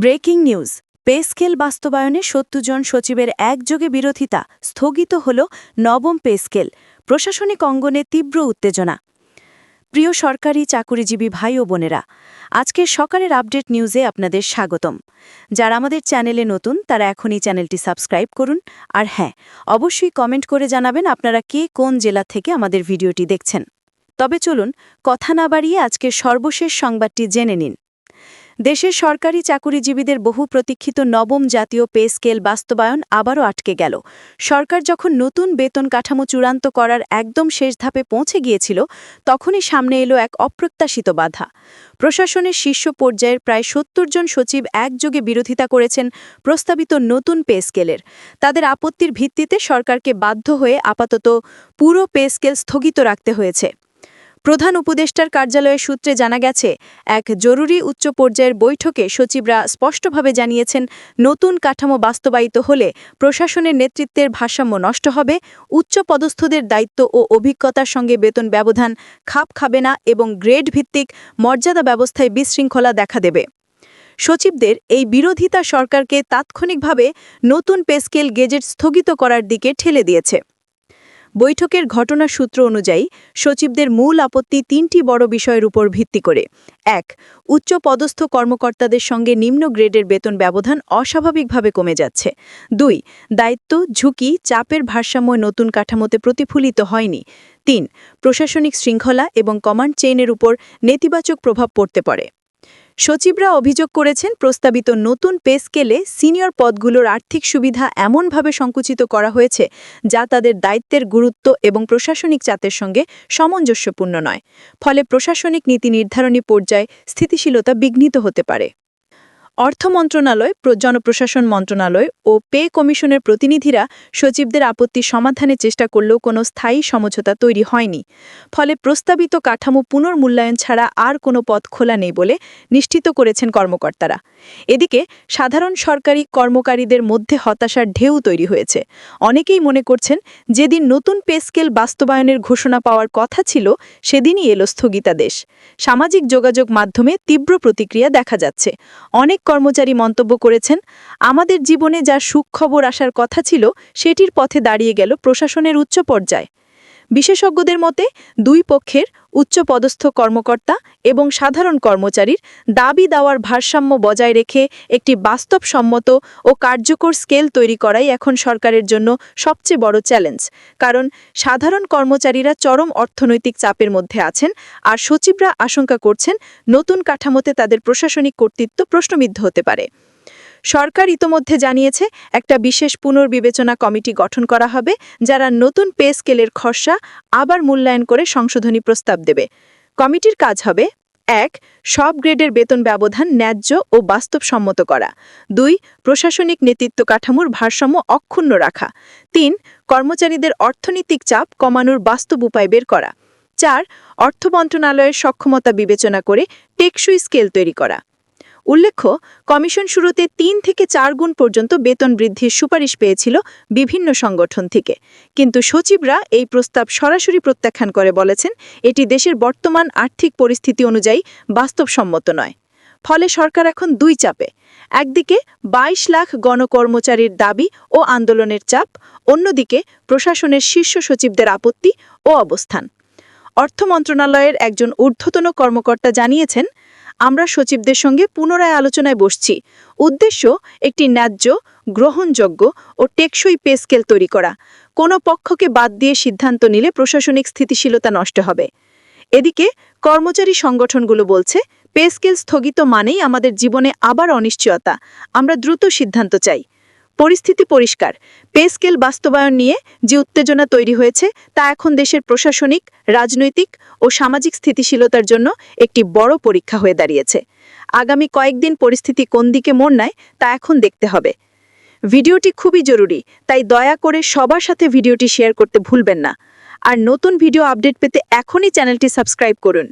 Breaking news. Pay scale বাস্তবায়নে ৭০ জন সচিবের একযোগে বিরোধিতা, স্থগিত হল নবম পে স্কেল। প্রশাসনিক অঙ্গনে তীব্র উত্তেজনা। প্রিয় সরকারি চাকুরিজীবী ভাই ও বোনেরা, আজকের সকালের আপডেট নিউজে আপনাদের স্বাগতম। যারা আমাদের চ্যানেলে নতুন তারা এখনই চ্যানেলটি সাবস্ক্রাইব করুন, আর হ্যাঁ, অবশ্যই কমেন্ট করে জানাবেন আপনারা কে কোন জেলা থেকে আমাদের ভিডিওটি দেখছেন। তবে চলুন কথা না বাড়িয়ে আজকের সর্বশেষ সংবাদটি জেনে নিন। দেশের সরকারি চাকুরিজীবীদের বহু প্রতীক্ষিত নবম জাতীয় পে স্কেল বাস্তবায়ন আবারও আটকে গেল। সরকার যখন নতুন বেতন কাঠামো চূড়ান্ত করার একদম শেষ ধাপে পৌঁছে গিয়েছিল, তখনই সামনে এলো এক অপ্রত্যাশিত বাধা। প্রশাসনের শীর্ষ পর্যায়ের প্রায় ৭০ জন সচিব একযোগে বিরোধিতা করেছেন প্রস্তাবিত নতুন পে স্কেলের। তাদের আপত্তির ভিত্তিতে সরকারকে বাধ্য হয়ে আপাতত পুরো পে স্কেল স্থগিত রাখতে হয়েছে। প্রধান উপদেষ্টার কার্যালয়ের সূত্রে জানা গেছে, এক জরুরি উচ্চ পর্যায়ের বৈঠকে সচিবরা স্পষ্টভাবে জানিয়েছেন, নতুন কাঠামো বাস্তবায়িত হলে প্রশাসনের নেতৃত্বের ভারসাম্য নষ্ট হবে, উচ্চ পদস্থদের দায়িত্ব ও অভিজ্ঞতার সঙ্গে বেতন ব্যবধান খাপ খাবে না এবং গ্রেড ভিত্তিক মর্যাদা ব্যবস্থায় বিশৃঙ্খলা দেখা দেবে। সচিবদের এই বিরোধিতা সরকারকে তাৎক্ষণিকভাবে নতুন পে স্কেল গেজেট স্থগিত করার দিকে ঠেলে দিয়েছে। বৈঠকের ঘটনার সূত্র অনুযায়ী সচিবদের মূল আপত্তি তিনটি বড় বিষয়ের উপর ভিত্তি করে। ১. উচ্চ পদস্থ কর্মকর্তাদের সঙ্গে নিম্ন গ্রেডের বেতন ব্যবধান অস্বাভাবিকভাবে কমে যাচ্ছে। ২. দায়িত্ব, ঝুঁকি, চাপের ভারসাম্য নতুন কাঠামোতে প্রতিফলিত হয়নি। ৩. প্রশাসনিক শৃঙ্খলা এবং কমান্ড চেইনের উপর নেতিবাচক প্রভাব পড়তে পারে। সচিবরা অভিযোগ করেছেন, প্রস্তাবিত নতুন পে স্কেলে সিনিয়র পদগুলোর আর্থিক সুবিধা এমনভাবে সংকুচিত করা হয়েছে যা তাদের দায়িত্বের গুরুত্ব এবং প্রশাসনিক চাপের সঙ্গে সামঞ্জস্যপূর্ণ নয়। ফলে প্রশাসনিক নীতি নির্ধারণী পর্যায়ে স্থিতিশীলতা বিঘ্নিত হতে পারে। অর্থ মন্ত্রণালয়, জনপ্রশাসন মন্ত্রণালয় ও পে কমিশনের প্রতিনিধিরা সচিবদের আপত্তি সমাধানের চেষ্টা করলেও কোনো স্থায়ী সমঝোতা তৈরি হয়নি। ফলে প্রস্তাবিত কাঠামো পুনর্মূল্যায়ন ছাড়া আর কোনো পথ খোলা নেই বলে নিশ্চিত করেছেন কর্মকর্তারা। এদিকে সাধারণ সরকারি কর্মকারীদের মধ্যে হতাশার ঢেউ তৈরি হয়েছে। অনেকেই মনে করছেন, যেদিন নতুন পে স্কেল বাস্তবায়নের ঘোষণা পাওয়ার কথা ছিল সেদিনই এলো স্থগিতাদেশ। সামাজিক যোগাযোগ মাধ্যমে তীব্র প্রতিক্রিয়া দেখা যাচ্ছে। অনেক কর্মচারী মন্তব্য করেছেন, আমাদের জীবনে যা সুখবর আসার কথা ছিল সেটির পথে দাঁড়িয়ে গেল প্রশাসনের উচ্চ পর্যায়ে। বিশেষজ্ঞদের মতে, দুই পক্ষের উচ্চপদস্থ কর্মকর্তা এবং সাধারণ কর্মচারীর দাবি দাওয়ার ভারসাম্য বজায় রেখে একটি বাস্তবসম্মত ও কার্যকর স্কেল তৈরি করাই এখন সরকারের জন্য সবচেয়ে বড় চ্যালেঞ্জ। কারণ সাধারণ কর্মচারীরা চরম অর্থনৈতিক চাপের মধ্যে আছেন, আর সচিবরা আশঙ্কা করছেন নতুন কাঠামোতে তাদের প্রশাসনিক কর্তৃত্ব প্রশ্নবিদ্ধ হতে পারে। সরকার ইতোমধ্যে জানিয়েছে, একটা বিশেষ পুনর্বিবেচনা কমিটি গঠন করা হবে যারা নতুন পে স্কেলের খসড়া আবার মূল্যায়ন করে সংশোধনী প্রস্তাব দেবে। কমিটির কাজ হবে: ১. সব গ্রেডের বেতন ব্যবধান ন্যায্য ও বাস্তবসম্মত করা। ২. প্রশাসনিক নেতৃত্ব কাঠামোর ভারসাম্য অক্ষুণ্ণ রাখা। ৩. কর্মচারীদের অর্থনৈতিক চাপ কমানোর বাস্তব উপায় বের করা। ৪. অর্থ মন্ত্রণালয়ের সক্ষমতা বিবেচনা করে টেকসই স্কেল তৈরি করা। উল্লেখ্য, কমিশন শুরুতে ৩ থেকে ৪ গুণ পর্যন্ত বেতন বৃদ্ধির সুপারিশ পেয়েছিল বিভিন্ন সংগঠন থেকে, কিন্তু সচিবরা এই প্রস্তাব সরাসরি প্রত্যাখ্যান করে বলেছেন, এটি দেশের বর্তমান আর্থিক পরিস্থিতি অনুযায়ী বাস্তবসম্মত নয়। ফলে সরকার এখন দুই চাপে: একদিকে ২২ লাখ গণকর্মচারীর দাবি ও আন্দোলনের চাপ, অন্যদিকে প্রশাসনের শীর্ষ সচিবদের আপত্তি ও অবস্থান। অর্থ মন্ত্রণালয়ের একজন ঊর্ধ্বতন কর্মকর্তা জানিয়েছেন, আমরা সচিবদের সঙ্গে পুনরায় আলোচনায় বসছি। উদ্দেশ্য একটি ন্যায্য, গ্রহণযোগ্য ও টেকসই পে স্কেল তৈরি করা। কোনো পক্ষকে বাদ দিয়ে সিদ্ধান্ত নিলে প্রশাসনিক স্থিতিশীলতা নষ্ট হবে। এদিকে কর্মচারী সংগঠনগুলো বলছে, পে স্কেল স্থগিত মানেই আমাদের জীবনে আবার অনিশ্চয়তা। আমরা দ্রুত সিদ্ধান্ত চাই। পরিস্থিতি পরিষ্কার, পে স্কেল বাস্তবায়ন নিয়ে যে উত্তেজনা তৈরি হয়েছে তা এখন দেশের প্রশাসনিক, রাজনৈতিক ও সামাজিক স্থিতিশীলতার জন্য একটি বড় পরীক্ষা হয়ে দাঁড়িয়েছে। আগামী কয়েকদিন পরিস্থিতি কোন দিকে মোড় নেয় তা এখন দেখতে হবে। ভিডিওটি খুবই জরুরি, তাই দয়া করে সবার সাথে ভিডিওটি শেয়ার করতে ভুলবেন না। আর নতুন ভিডিও আপডেট পেতে এখনই চ্যানেলটি সাবস্ক্রাইব করুন।